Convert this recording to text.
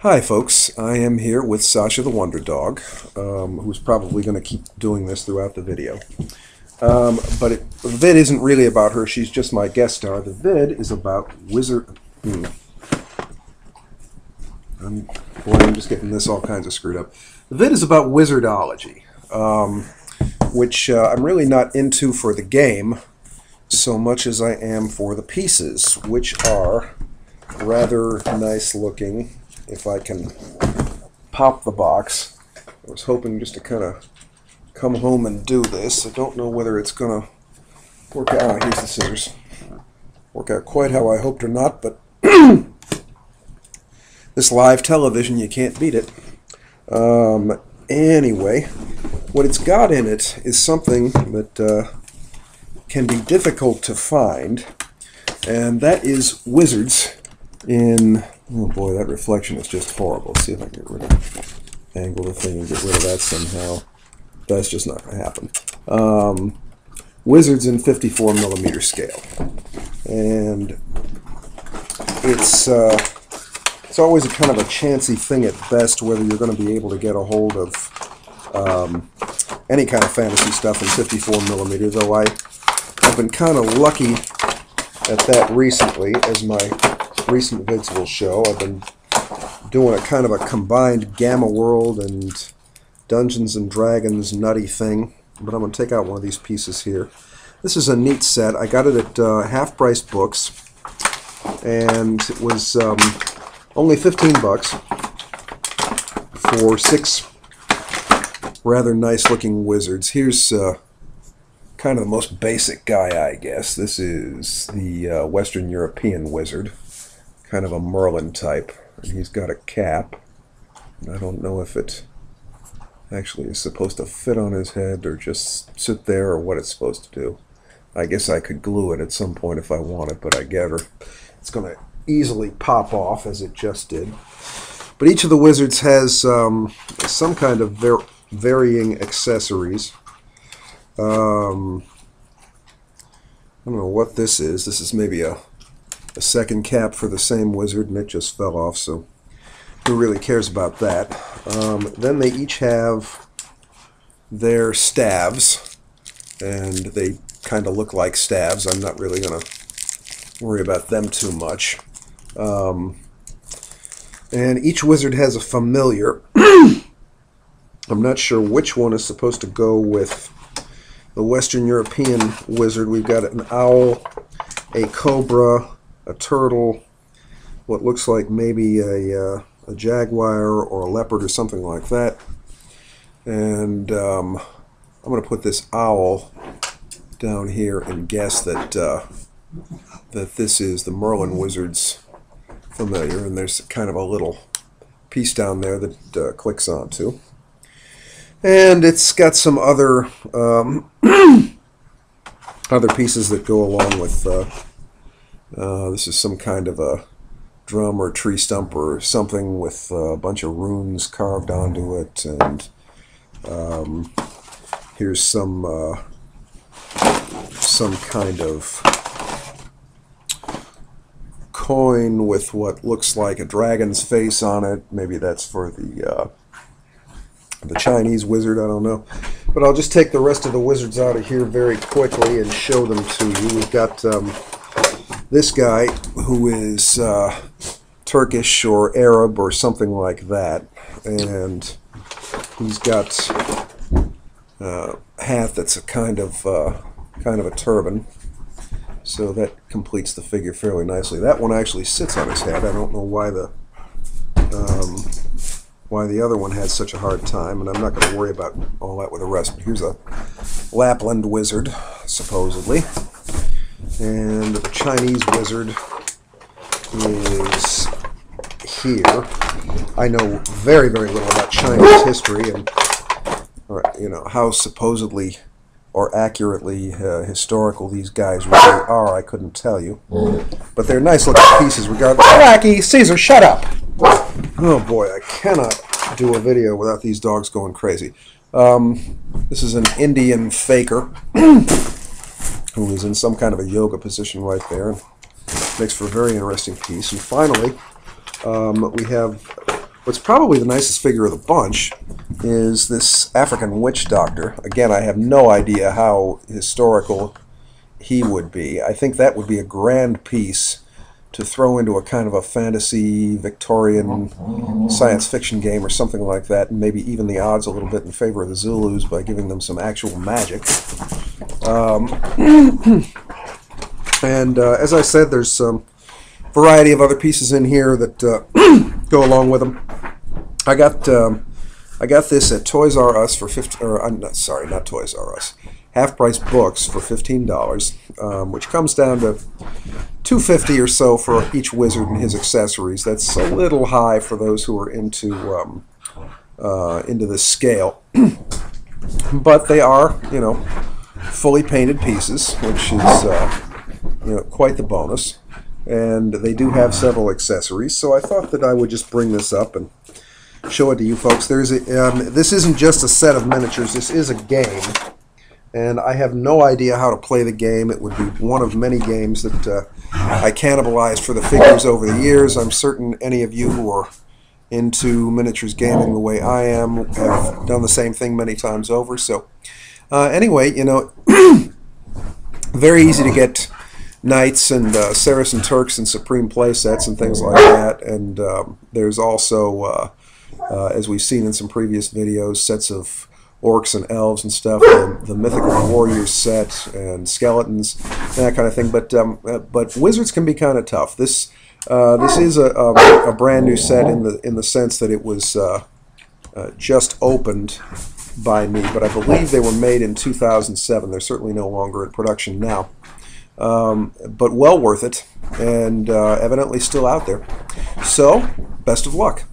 Hi folks, I am here with Sasha the Wonder Dog, who's probably going to keep doing this throughout the video. The vid isn't really about her, she's just my guest star. The vid is about I'm just getting this all kinds of screwed up. The vid is about Wizardology, which I'm really not into for the game so much as I am for the pieces, which are rather nice looking. If I can pop the box. I was hoping just to kind of come home and do this. I don't know whether it's going to work out. Oh, here's the scissors. Work out quite how I hoped or not, but this live television, you can't beat it. Anyway, what it's got in it is something that can be difficult to find, and that is wizards in... Oh boy, that reflection is just horrible. Let's see if I can angle the thing and get rid of that somehow. That's just not going to happen. Wizards in 54mm scale. And it's always a kind of a chancy thing at best whether you're going to be able to get a hold of any kind of fantasy stuff in 54mm, though I've been kind of lucky at that recently, as my recent vids will show. I've been doing a kind of a combined Gamma World and Dungeons and Dragons nutty thing, but I'm going to take out one of these pieces here. This is a neat set. I got it at half-price books, and it was only 15 bucks for 6 rather nice-looking wizards. Here's kind of the most basic guy, I guess. This is the Western European wizard. Kind of a Merlin type, and he's got a cap. I don't know if it actually is supposed to fit on his head or just sit there or what it's supposed to do. I guess I could glue it at some point if I wanted, but I gather it's going to easily pop off as it just did. But each of the wizards has some kind of varying accessories. I don't know what this is. This is maybe a second cap for the same wizard, and it just fell off, so who really cares about that? Then they each have their staves, and they kind of look like staves. I'm not really going to worry about them too much. And each wizard has a familiar. I'm not sure which one is supposed to go with the Western European wizard. We've got an owl, a cobra, a turtle, what looks like maybe a jaguar or a leopard or something like that. And I'm going to put this owl down here and guess that that this is the Merlin wizard's familiar, and there's kind of a little piece down there that clicks onto. And it's got some other other pieces that go along with this is some kind of a drum or tree stump or something with a bunch of runes carved onto it, and here's some kind of coin with what looks like a dragon's face on it. Maybe that's for the Chinese wizard, I don't know. But I'll just take the rest of the wizards out of here very quickly and show them to you. We've got this guy who is Turkish or Arab or something like that, and he's got a hat that's a kind of a turban, so that completes the figure fairly nicely. That one actually sits on his head. I don't know why the other one has such a hard time, and I'm not going to worry about all that with the rest. But here's a Lapland wizard, supposedly. And the Chinese wizard is here. I know very, very little about Chinese history and how supposedly or accurately historical these guys really are. I couldn't tell you. But they're nice looking pieces regardless. Wacky! Caesar, shut up! Oh boy, I cannot do a video without these dogs going crazy. This is an Indian faker who is in some kind of a yoga position right there. Makes for a very interesting piece. And finally, we have What's probably the nicest figure of the bunch is this African witch doctor. Again, I have no idea how historical he would be. I think that would be a grand piece to throw into a kind of a fantasy Victorian science fiction game or something like that, and maybe even the odds a little bit in favor of the Zulus by giving them some actual magic. And as I said, there's some variety of other pieces in here that go along with them. I got this at Toys R Us for not Toys R Us, Half Price Books for $15, which comes down to $2.50 or so for each wizard and his accessories. That's a little high for those who are into the scale, but they are, you know, fully painted pieces, which is you know, quite the bonus. And they do have several accessories, so I thought that I would just bring this up and show it to you folks. There's this isn't just a set of miniatures, this is a game, and I have no idea how to play the game. It would be one of many games that I cannibalized for the figures over the years. I'm certain any of you who are into miniatures gaming the way I am have done the same thing many times over. So anyway, you know, very easy to get Knights and Saracen Turks and Supreme play sets and things like that. And there's also, as we've seen in some previous videos, sets of orcs and elves and stuff, and the Mythical Warriors set and skeletons and that kind of thing. But wizards can be kind of tough. This is a brand new set in the sense that it was just opened by me, but I believe they were made in 2007. They're certainly no longer in production now. But well worth it, and evidently still out there. So, best of luck.